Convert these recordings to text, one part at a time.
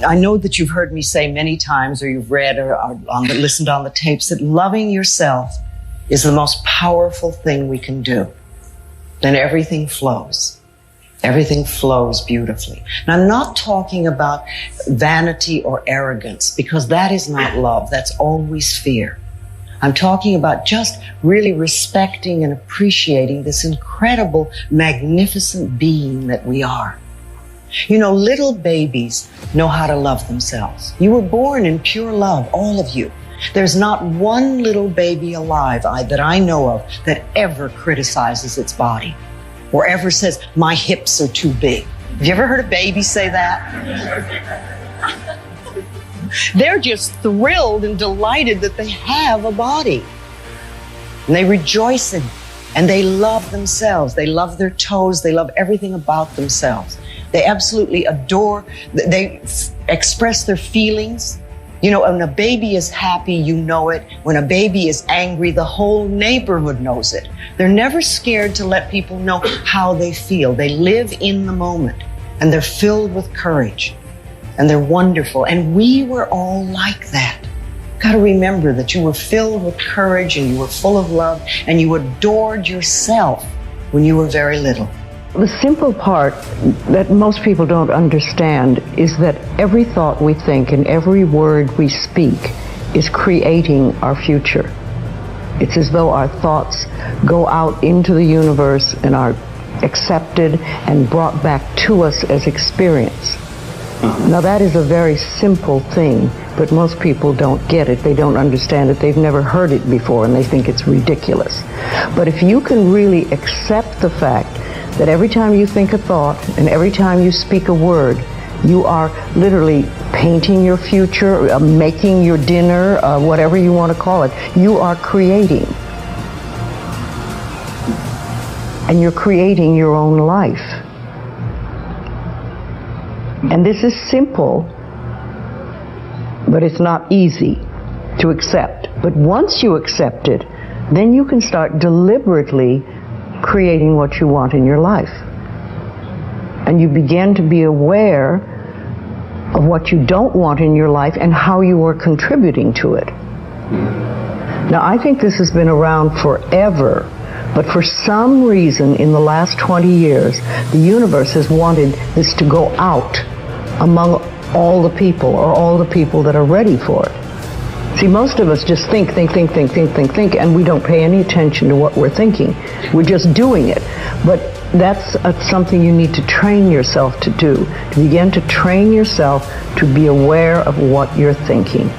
I know that you've heard me say many times, or you've read or listened on the tapes, that loving yourself is the most powerful thing we can do. Then everything flows. Everything flows beautifully. And I'm not talking about vanity or arrogance, because that is not love. That's always fear. I'm talking about just really respecting and appreciating this incredible, magnificent being that we are. You know, little babies know how to love themselves. You were born in pure love, all of you. There's not one little baby alive that I know of that ever criticizes its body or ever says, my hips are too big. Have you ever heard a baby say that? They're just thrilled and delighted that they have a body. And they rejoice in it. And they love themselves. They love their toes. They love everything about themselves. They absolutely adore, they express their feelings. You know, when a baby is happy, you know it. When a baby is angry, the whole neighborhood knows it. They're never scared to let people know how they feel. They live in the moment, and they're filled with courage, and they're wonderful. And we were all like that. Got to remember that you were filled with courage, and you were full of love, and you adored yourself when you were very little. The simple part that most people don't understand is that every thought we think and every word we speak is creating our future. It's as though our thoughts go out into the universe and are accepted and brought back to us as experience. Now that is a very simple thing, but most people don't get it. They don't understand it. They've never heard it before, and they think it's ridiculous. But if you can really accept the fact that every time you think a thought and every time you speak a word, you are literally painting your future, making your dinner, whatever you want to call it. You are creating. And you're creating your own life. And this is simple, but it's not easy to accept. But once you accept it, then you can start deliberately creating what you want in your life. And you begin to be aware of what you don't want in your life and how you are contributing to it. Now, I think this has been around forever, but for some reason in the last 20 years, the universe has wanted this to go out among all the people, or all the people that are ready for it. See, most of us just think, and we don't pay any attention to what we're thinking. We're just doing it. But that's something you need to train yourself to do, to begin to train yourself to be aware of what you're thinking.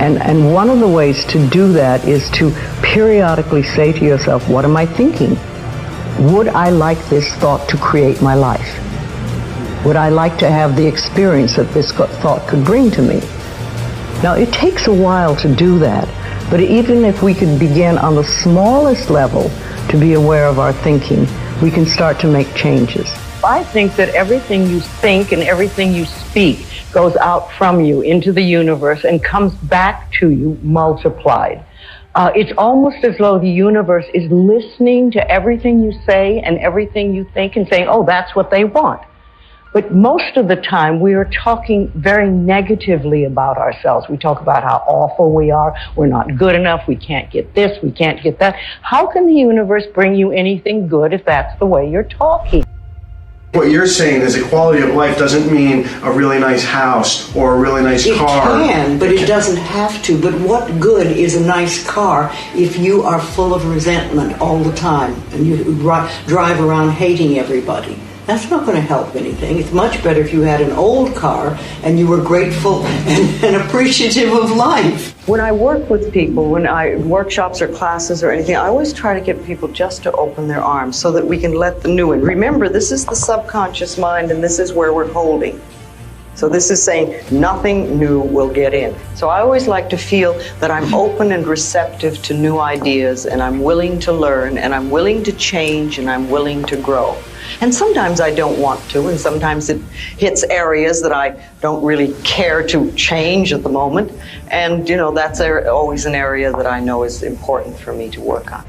And one of the ways to do that is to periodically say to yourself, what am I thinking? Would I like this thought to create my life? Would I like to have the experience that this thought could bring to me? Now, it takes a while to do that, but even if we could begin on the smallest level to be aware of our thinking, we can start to make changes. I think that everything you think and everything you speak goes out from you into the universe and comes back to you multiplied. It's almost as though the universe is listening to everything you say and everything you think and saying, oh, that's what they want. But most of the time, we are talking very negatively about ourselves. We talk about how awful we are, we're not good enough, we can't get this, we can't get that. How can the universe bring you anything good if that's the way you're talking? What you're saying is a quality of life doesn't mean a really nice house or a really nice car. It can, but it doesn't have to. But what good is a nice car if you are full of resentment all the time and you drive around hating everybody? That's not going to help anything. It's much better if you had an old car and you were grateful and appreciative of life. When I work with people, when I workshops or classes or anything, I always try to get people just to open their arms so that we can let the new in. Remember, this is the subconscious mind, and this is where we're holding. So this is saying nothing new will get in. So I always like to feel that I'm open and receptive to new ideas, and I'm willing to learn, and I'm willing to change, and I'm willing to grow. And sometimes I don't want to, and sometimes it hits areas that I don't really care to change at the moment. And, you know, that's always an area that I know is important for me to work on.